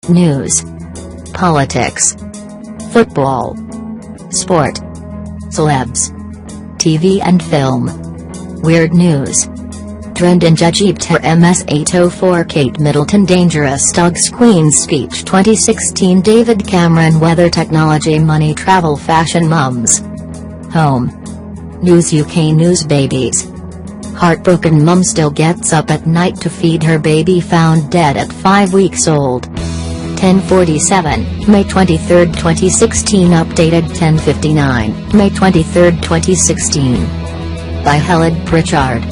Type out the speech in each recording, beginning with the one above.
News. Politics. Football. Sport. Celebs. TV and film. Weird news. TRENDINGEGYPTAIR MS804 Kate Middleton Dangerous DOGSQUEEN'S Speech 2016 David Cameron Weather Technology Money Travel Fashion Mums. Home. News UK News Babies. Heartbroken mum still gets up at night to feed her baby found dead at 5 weeks old. 10:47, May 23, 2016 Updated 10:59, May 23, 2016. By HELEDD Pritchard.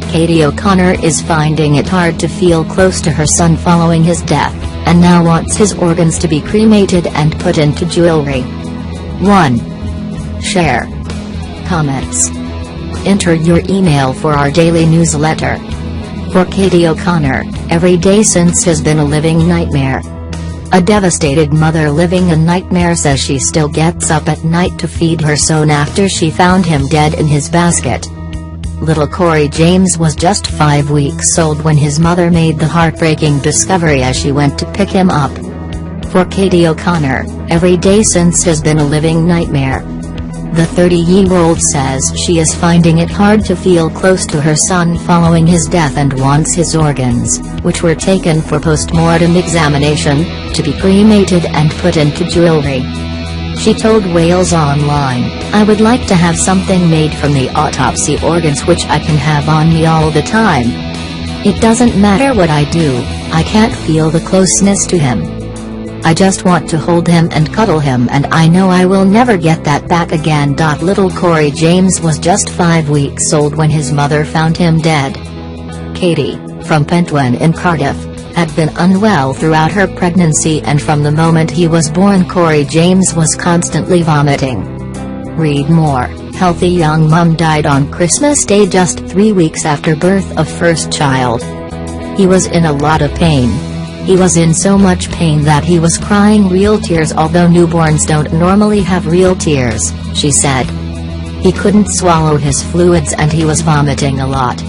Katie O'Connor is finding it hard to feel close to her son following his death, and now wants his organs to be cremated and put into jewelry. 1. Share. Comments. Enter your email for our daily newsletter. For Katie O'Connor, every day since has been a living nightmare. A devastated mother living a nightmare says she still gets up at night to feed her son after she found him dead in his basket. Little Corey James was just 5 weeks old when his mother made the heartbreaking discovery as she went to pick him up. For Katie O'Connor, every day since has been a living nightmare. The 30-year-old says she is finding it hard to feel close to her son following his death and wants his organs, which were taken for post-mortem examination, to be cremated and put into jewelry. She told Wales Online, "I would like to have something made from the autopsy organs which I can have on me all the time. It doesn't matter what I do, I can't feel the closeness to him. I just want to hold him and cuddle him, and I know I will never get that back again." Little Corey James was just 5 weeks old when his mother found him dead. Katie, from Pentwyn in Cardiff, had been unwell throughout her pregnancy, and from the moment he was born Corey James was constantly vomiting. Read more. Healthy young mum died on Christmas Day just 3 weeks after birth of first child. He was in a lot of pain. He was in so much pain that he was crying real tears, although newborns don't normally have real tears, she said. He couldn't swallow his fluids and he was vomiting a lot.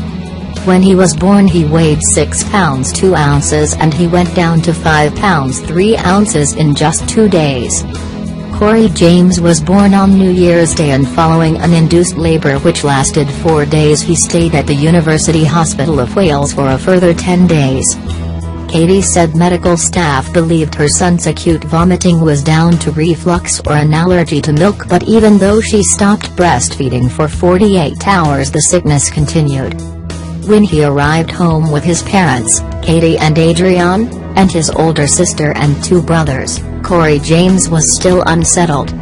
When he was born he weighed 6 pounds 2 ounces and he went down to 5 pounds 3 ounces in just 2 days. Corey James was born on New Year's Day, and following an induced labor which lasted 4 days he stayed at the University Hospital of Wales for a further 10 days. Katie said medical staff believed her son's acute vomiting was down to reflux or an allergy to milk, but even though she stopped breastfeeding for 48 hours the sickness continued. When he arrived home with his parents, Katie and Adrian, and his older sister and 2 brothers, Corey James was still unsettled.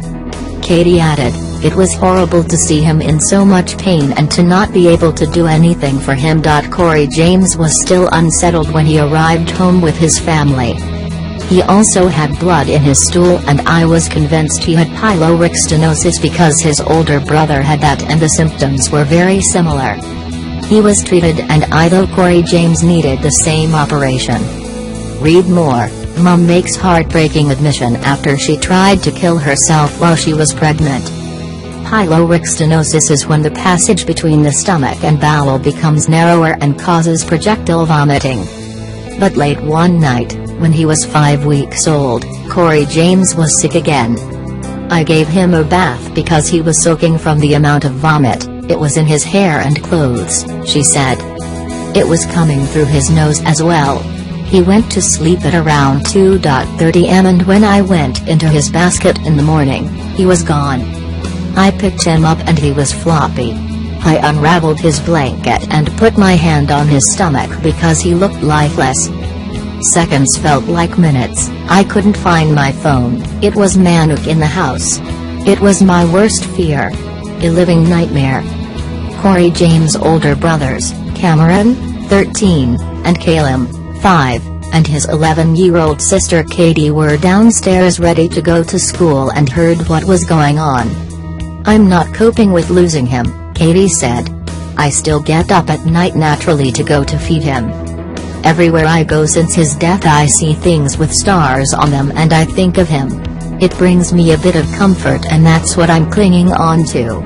Katie added, "It was horrible to see him in so much pain and to not be able to do anything for him." Corey James was still unsettled when he arrived home with his family. He also had blood in his stool, and I was convinced he had pyloric stenosis because his older brother had that and the symptoms were very similar. He was treated, and though Corey James needed the same operation. Read more. Mum makes heartbreaking admission after she tried to kill herself while she was pregnant. Pyloric stenosis is when the passage between the stomach and bowel becomes narrower and causes projectile vomiting. But late one night, when he was 5 weeks old, Corey James was sick again. "I gave him a bath because he was soaking from the amount of vomit, it was in his hair and clothes," she said. "It was coming through his nose as well. He went to sleep at around 2:30 am, and when I went into his basket in the morning, he was gone. I picked him up and he was floppy. I unraveled his blanket and put my hand on his stomach because he looked lifeless. Seconds felt like minutes. I couldn't find my phone. It was manic in the house. It was my worst fear. A living nightmare." Corey James' older brothers, Cameron, 13, and Caleb, 5, and his 11-year-old sister Katie were downstairs ready to go to school and heard what was going on. "I'm not coping with losing him," Katie said. "I still get up at night naturally to go to feed him. Everywhere I go since his death I see things with stars on them and I think of him. It brings me a bit of comfort, and that's what I'm clinging on to."